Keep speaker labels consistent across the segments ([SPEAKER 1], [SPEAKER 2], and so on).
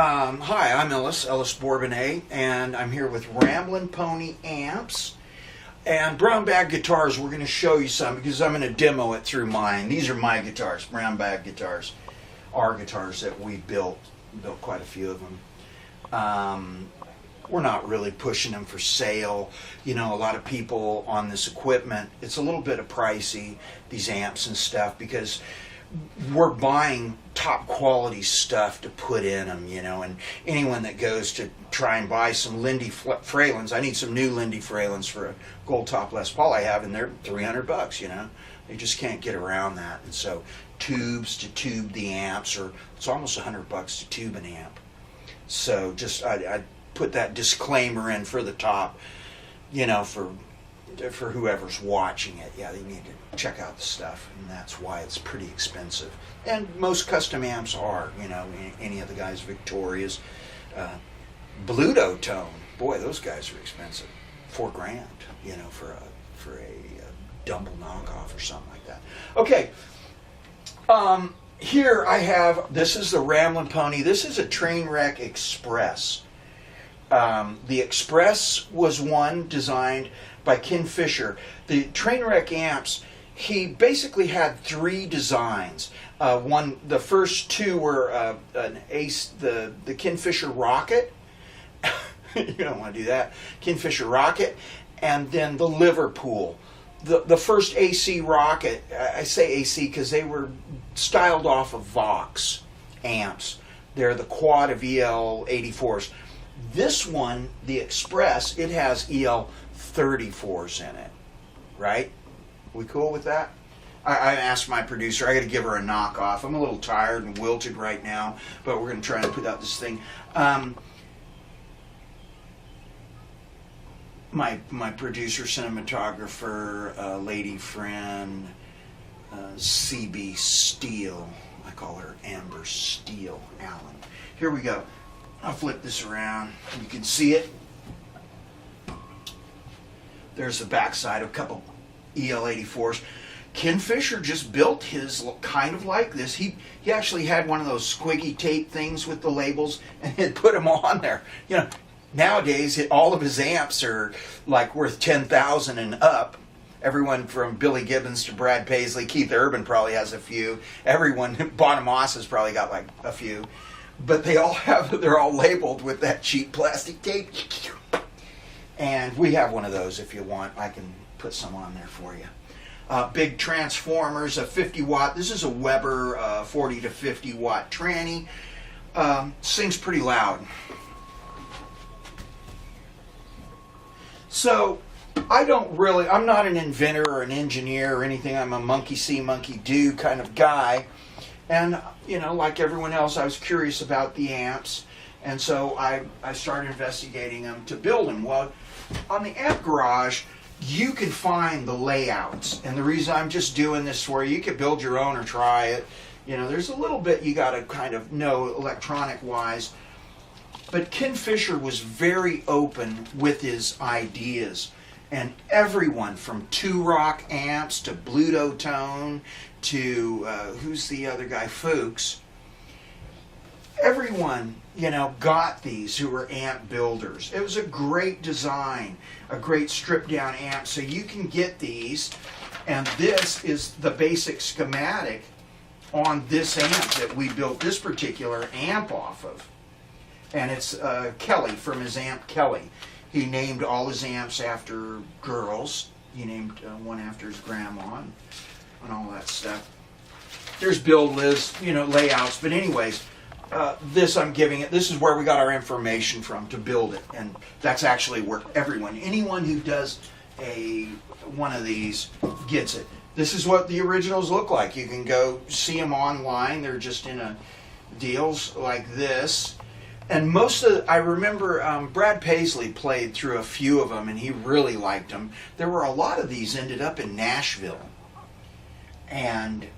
[SPEAKER 1] Hi, I'm Ellis Bourbonnais, and I'm here with Ramblin' Pony amps and brown bag guitars. We're going to show you some because I'm going to demo it through mine. These are my guitars, brown bag guitars, our guitars that we built quite a few of them. We're not really pushing them for sale. You know, a lot of people on this equipment, it's a little bit of pricey, these amps and stuff, because we're buying top quality stuff to put in them, you know, and anyone that goes to try and buy some Lindy Fralins, I need some new Lindy Fralins for a gold top Les Paul I have, and they're $300, you know. They just can't get around that. And so tubes to tube the amps, or it's almost $100 to tube an amp. So just I put that disclaimer in for the top, you know, for whoever's watching it. Yeah, they need to check out the stuff, and that's why it's pretty expensive. And most custom amps are, you know, any of the guys, Victoria's, Bluto Tone, boy, those guys are expensive. $4,000, you know, for a Dumble knockoff or something like that. Okay, here I have, this is the Ramblin' Pony. This is a Trainwreck Express. The Express was one designed by Ken Fisher. The Trainwreck amps, he basically had three designs. The first two were the Ken Fisher Rocket. You don't want to do that. Ken Fisher Rocket, and then the Liverpool. The first AC Rocket, I say AC because they were styled off of Vox amps. They're the quad of EL84s. This one, the Express, it has EL34s in it, right? We cool with that? I asked my producer, I got to give her a knockoff. I'm a little tired and wilted right now, but we're going to try and put out this thing. My producer, cinematographer, lady friend, CB Steele. I call her Amber Steele Allen. Here we go. I'll flip this around. You can see it. There's the backside of a couple EL84s. Ken Fisher just built his kind of like this. He actually had one of those squiggy tape things with the labels and had put them on there. You know, nowadays all of his amps are like worth $10,000 and up. Everyone from Billy Gibbons to Brad Paisley, Keith Urban probably has a few. Everyone, Bonamassa has probably got like a few. But they're all labeled with that cheap plastic tape. And we have one of those if you want. I can put some on there for you. Big transformers, a 50 watt. This is a Weber 40 to 50 watt tranny. Sings pretty loud. So I'm not an inventor or an engineer or anything. I'm a monkey see, monkey do kind of guy. And, you know, like everyone else, I was curious about the amps. And so I started investigating them to build them. Well, on the Amp Garage, you can find the layouts. And the reason I'm just doing this for you could build your own or try it. You know, there's a little bit you got to kind of know electronic-wise. But Ken Fisher was very open with his ideas. And everyone from Two Rock amps to Bluto Tone to, who's the other guy, Fuchs, everyone, you know, got these who were amp builders. It was a great design, a great stripped down amp. So you can get these, and this is the basic schematic on this amp that we built this particular amp off of. And it's Kelly from his amp Kelly. He named all his amps after girls. He named one after his grandma and all that stuff. There's build lists, you know, layouts. But anyways, this I'm giving it. This is where we got our information from to build it. And that's actually where anyone who does one of these gets it. This is what the originals look like. You can go see them online. They're just in deals like this. And I remember Brad Paisley played through a few of them, and he really liked them. There were a lot of these ended up in Nashville, and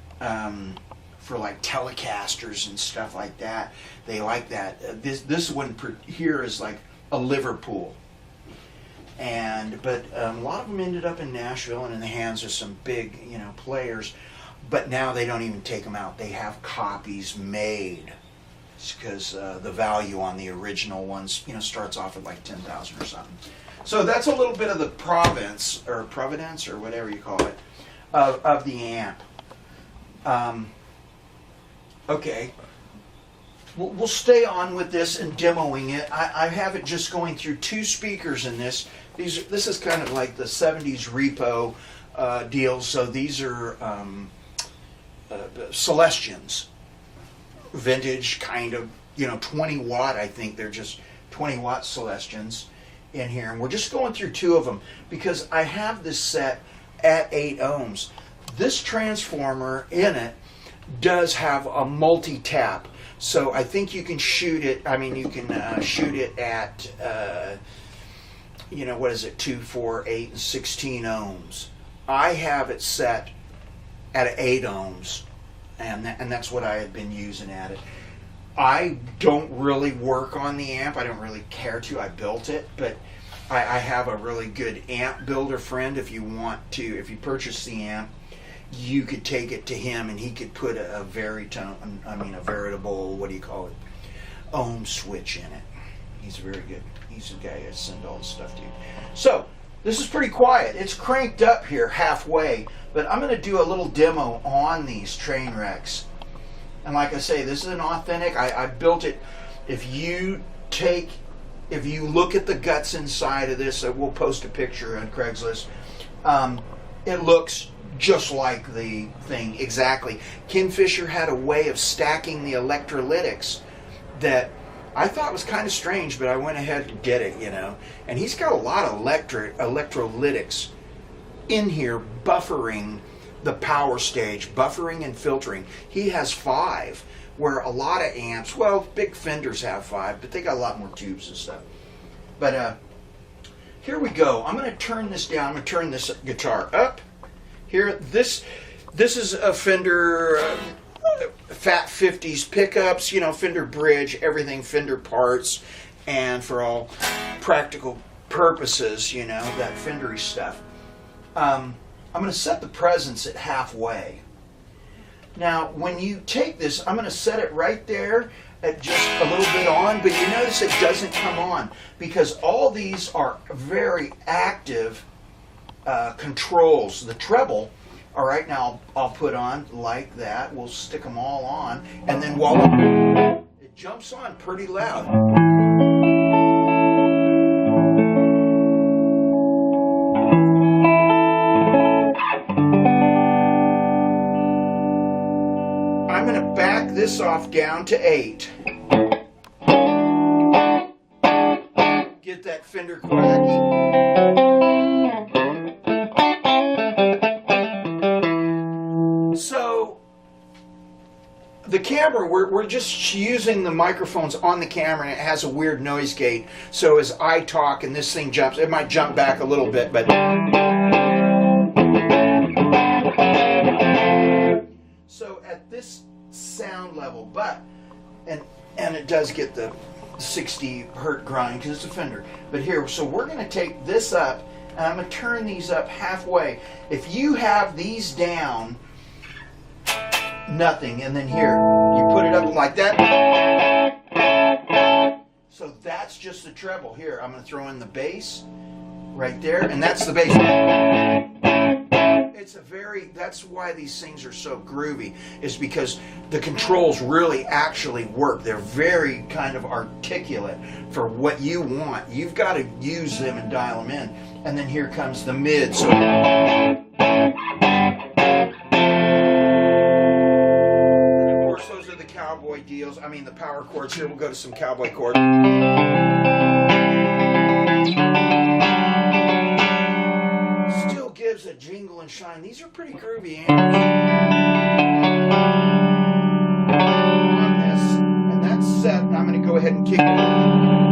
[SPEAKER 1] for like Telecasters and stuff like that. They like that. This one here is like a Liverpool, but a lot of them ended up in Nashville and in the hands of some big, you know, players. But now they don't even take them out. They have copies made. because the value on the original ones, you know, starts off at like 10,000 or something. So that's a little bit of the providence or whatever you call it of the amp. Okay, we'll stay on with this and demoing it. I have it just going through 2 speakers in this. This is kind of like the 70s repo deals. So these are Celestians, vintage kind of, you know, 20 watt. I think they're just 20 watt Celestians in here, and we're just going through 2 of them because I have this set at 8 ohms. This transformer in it does have a multi-tap, so I think you can shoot it. I mean, you can shoot it at you know, what is it, 2, 4, 8, and 16 ohms. I have it set at 8 ohms, and that's what I have been using at it. I don't really work on the amp. I don't really care to. I built it, but I have a really good amp builder friend. If you want to, if you purchase the amp, you could take it to him and he could put a veritable, what do you call it, ohm switch in it. He's very good. He's the guy I send all the stuff to. So this is pretty quiet. It's cranked up here halfway, but I'm going to do a little demo on these Trainwrecks. And like I say, this is an authentic. I built it. If you look at the guts inside of this, we'll post a picture on Craigslist. It looks just like the thing exactly. Ken Fisher had a way of stacking the electrolytics that I thought was kind of strange, but I went ahead and did it, you know. And he's got a lot of electrolytics in here buffering the power stage, buffering and filtering. He has 5, where a lot of amps, well, big Fenders have 5, but they got a lot more tubes and stuff. But here we go. I'm going to turn this down. I'm going to turn this guitar up. Here, this is a Fender Fat 50s pickups, you know, Fender bridge, everything Fender parts, and for all practical purposes, you know, that Fendery stuff. I'm going to set the presence at halfway. Now, when you take this, I'm going to set it right there at just a little bit on, but you notice it doesn't come on because all these are very active controls. The treble, all right, now I'll put on like that. We'll stick them all on, and then while it jumps on pretty loud. I'm going to back this off down to 8. Get that Fender quacky. So the camera, we're just using the microphones on the camera, and it has a weird noise gate. So as I talk and this thing jumps, it might jump back a little bit, but so at this sound level, and it does get the 60 hertz grind because it's a Fender. But here, so we're going to take this up, and I'm going to turn these up halfway. If you have these down, nothing, and then here you put it up like that. So that's just the treble. Here, I'm going to throw in the bass right there, and that's the bass. That's why these things are so groovy, is because the controls really actually work. They're very kind of articulate for what you want. You've got to use them and dial them in. And then here comes the mid. So cowboy deals. I mean, the power chords here. We'll go to some cowboy chords. Still gives a jingle and shine. These are pretty groovy amps. On this, and that's set. I'm going to go ahead and kick it.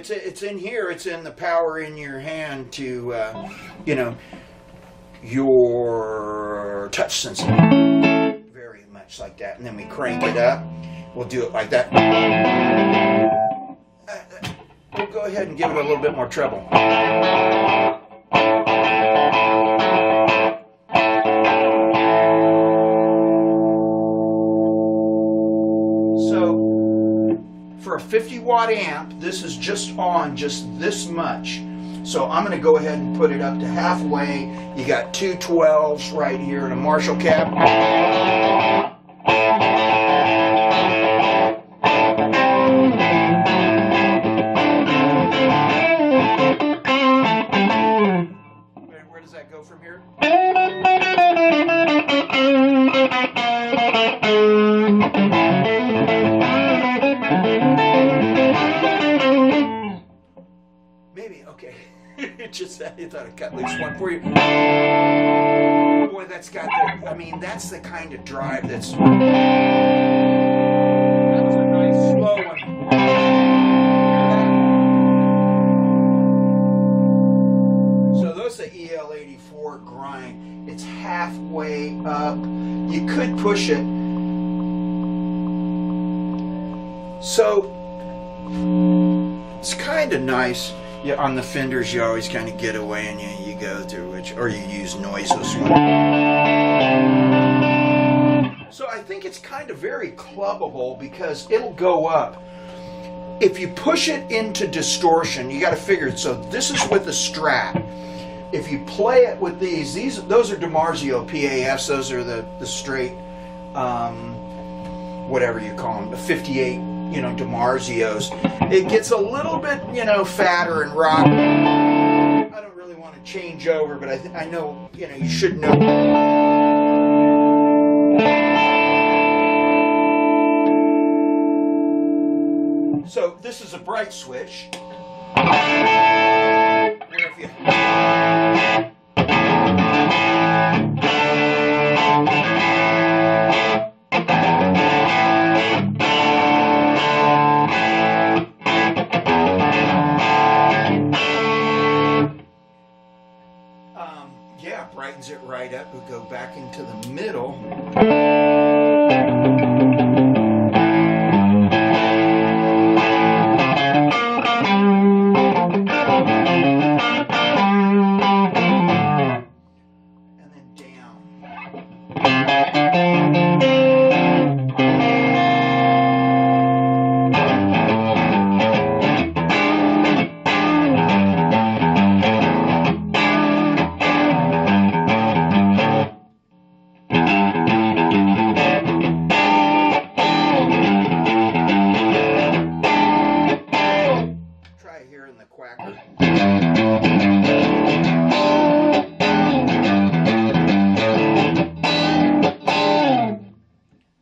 [SPEAKER 1] It's in here. It's in the power in your hand to, you know, your touch sensitive. Very much like that. And then we crank it up. We'll do it like that. We'll go ahead and give it a little bit more treble. For a 50-watt amp, this is just on just this much. So I'm going to go ahead and put it up to halfway. You got two 12s right here and a Marshall cap. Where does that go from here? Maybe, okay. Just that, I thought I cut loose one for you. Boy, that's got the, I mean, that's the kind of drive that's, that was a nice slow one. So those are the EL84 grind. It's halfway up. You could push it. So it's kind of nice. Yeah, on the Fenders, you always kind of get away and you go through which, or you use noiseless one. So I think it's kind of very clubbable because it'll go up. If you push it into distortion, you got to figure it. So this is with the Strat. If you play it with those are DiMarzio PAFs. Those are the straight, whatever you call them, the 58. DiMarzios. It gets a little bit, fatter and rock. I don't really want to change over, but I know, you should know. So this is a bright switch. Where if you brightens it right up. We'll go back into the middle. And then down.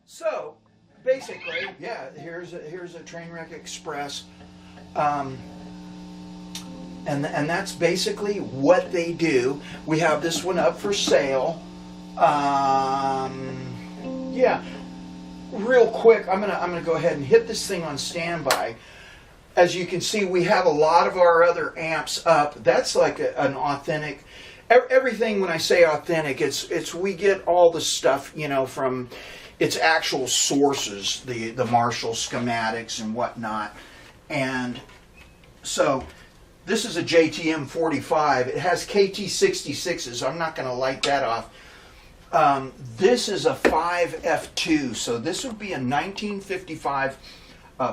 [SPEAKER 1] So basically, yeah, here's a Trainwreck Express, and that's basically what they do. We have this one up for sale. Yeah, real quick, I'm gonna go ahead and hit this thing on standby. As you can see, we have a lot of our other amps up. That's like an authentic. Everything, when I say authentic, it's we get all the stuff, from its actual sources, the Marshall schematics and whatnot. And so this is a JTM 45. It has KT66s. I'm not going to light that off. This is a 5F2, so this would be a 1955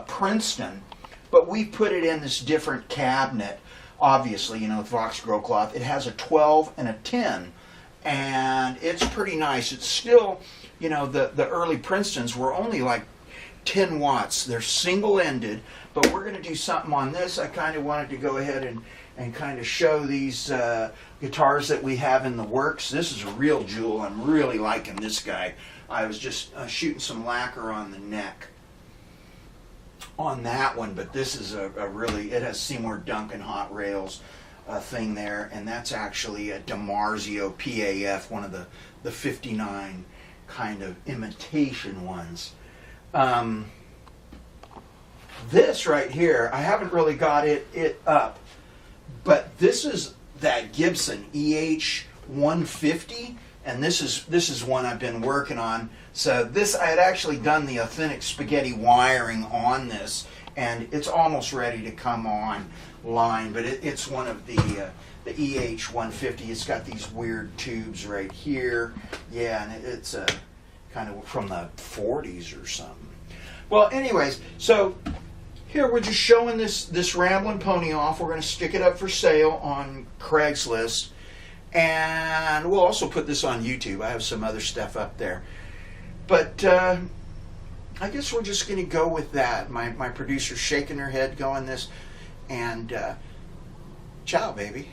[SPEAKER 1] Princeton. But we put it in this different cabinet, obviously, with Vox Grow Cloth. It has a 12 and a 10, and it's pretty nice. It's still, the early Princetons were only like 10 watts. They're single-ended, but we're going to do something on this. I kind of wanted to go ahead and kind of show these guitars that we have in the works. This is a real jewel. I'm really liking this guy. I was just shooting some lacquer on the neck on that one, but this is a really, it has Seymour Duncan hot rails thing there, and that's actually a DiMarzio PAF, one of the 59 kind of imitation ones. This right here, I haven't really got it up, but this is that Gibson EH 150, and this is one I've been working on. So this, I had actually done the authentic spaghetti wiring on this, and it's almost ready to come online. But it's one of the EH150. It's got these weird tubes right here. Yeah, and it's kind of from the 40s or something. Well, anyways, so here we're just showing this Ramblin' Pony off. We're going to stick it up for sale on Craigslist. And we'll also put this on YouTube. I have some other stuff up there. But I guess we're just going to go with that. My producer's shaking her head going this. And ciao, baby.